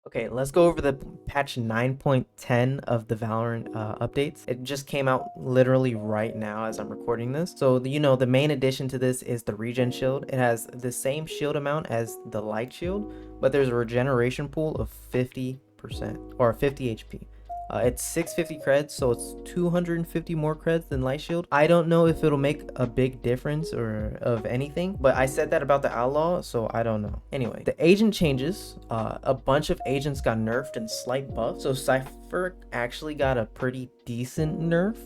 Okay, let's go over the patch 9.10 of the Valorant updates. It just came out literally right now as I'm recording this. So, the main addition to this is the Regen shield. It has the same shield amount as the light shield, but there's a regeneration pool of 50% or 50 HP. It's 650 creds, so it's 250 more creds than Light Shield. I don't know if it'll make a big difference or of anything, but I said that about the Outlaw, so I don't know. Anyway, the agent changes. A bunch of agents got nerfed and slight buffs. So Cypher actually got a pretty decent nerf.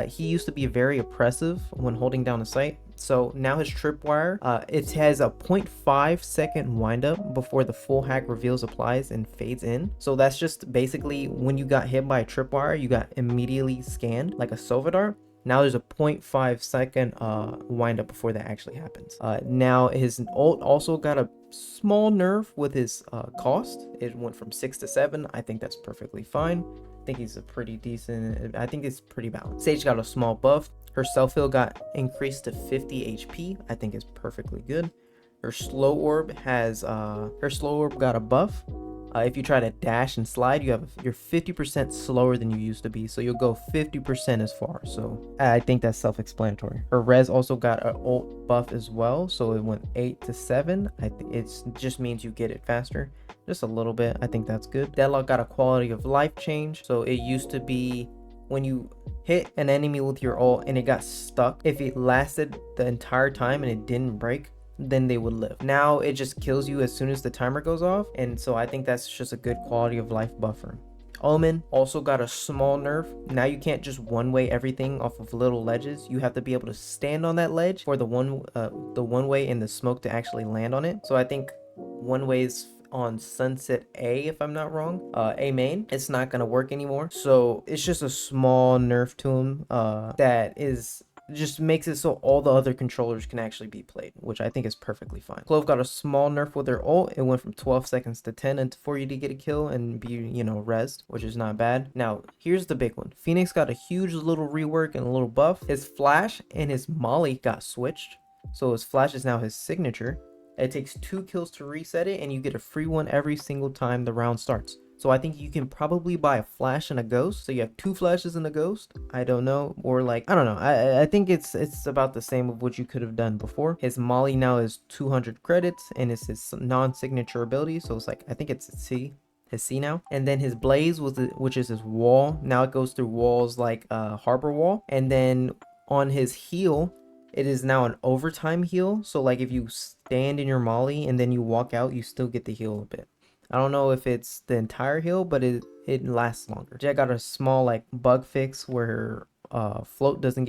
He used to be very oppressive when holding down a site. So now his tripwire, it has a 0.5 second windup before the full hack reveals applies and fades in. So that's just basically when you got hit by a tripwire, you got immediately scanned like a Sova dart. Now there's a 0.5 second windup before that actually happens. Now his ult also got a small nerf with his cost. It went from 6 to 7. I think that's perfectly fine. I think he's a pretty decent, I think it's pretty balanced. Sage got a small buff. Her self-heal got increased to 50 HP. I think is perfectly good. Her slow orb got a buff. If you try to dash and slide, you're 50% slower than you used to be, so you'll go 50% as far. So I think that's self-explanatory. Her res also got an ult buff as well, so it went 8 to 7. I think it just means you get it faster, just a little bit. I think that's good. Deadlock got a quality of life change, so it used to be when you hit an enemy with your ult and it got stuck, if it lasted the entire time and it didn't break, then they would live. Now it just kills you as soon as the timer goes off, and so I think that's just a good quality of life buffer. Omen also got a small nerf. Now you can't just one-way everything off of little ledges. You have to be able to stand on that ledge for the one way in the smoke to actually land on it. So I think one way is on Sunset A, if I'm not wrong. A main, it's not gonna work anymore. So it's just a small nerf to him that is just makes it so all the other controllers can actually be played, which I think is perfectly fine. Clove got a small nerf with her ult. It went from 12 seconds to 10 and for you to get a kill and be, rezzed, which is not bad. Now, here's the big one. Phoenix got a huge little rework and a little buff. His flash and his molly got switched. So his flash is now his signature. It takes 2 kills to reset it, and you get a free one every single time the round starts. So I think you can probably buy a flash and a ghost. So you have 2 flashes and a ghost. I don't know. Or like, I don't know. I think it's about the same of what you could have done before. His molly now is 200 credits and it's his non-signature ability. So it's like, I think it's his C now. And then his blaze which is his wall. Now it goes through walls like harbor wall. And then on his heal, it is now an overtime heal. So like if you stand in your molly and then you walk out, you still get the heal a bit. I don't know if it's the entire heal, but it lasts longer. Jet got a small like bug fix where her float doesn't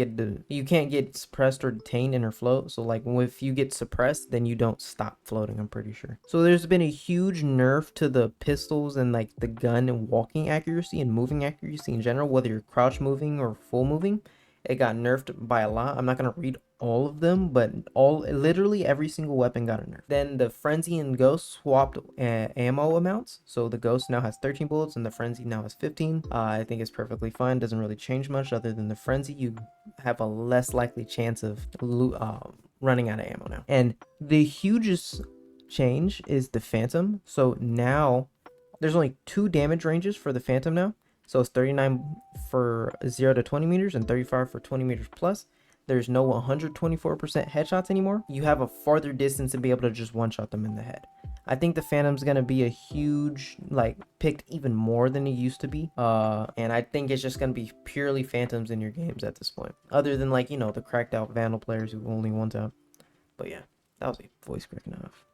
you can't get suppressed or detained in her float. So like if you get suppressed, then you don't stop floating, I'm pretty sure. So there's been a huge nerf to the pistols and like the gun and walking accuracy and moving accuracy in general, whether you're crouch moving or full moving. It got nerfed by a lot. I'm not gonna read all of them, but literally every single weapon got a nerf. Then the frenzy and ghost swapped ammo amounts. So the ghost now has 13 bullets and the frenzy now has 15. I think it's perfectly fine. Doesn't really change much other than the frenzy. You have a less likely chance of running out of ammo now. And the hugest change is the phantom. So now there's only 2 damage ranges for the phantom now. So it's 39 for 0 to 20 meters and 35 for 20 meters plus. There's no 124% headshots anymore. You have a farther distance to be able to just one-shot them in the head. I think the Phantom's gonna be a huge, like, picked even more than it used to be. And I think it's just gonna be purely Phantoms in your games at this point. Other than, like, the cracked out Vandal players who only one tap. But yeah, that was a voice crack enough.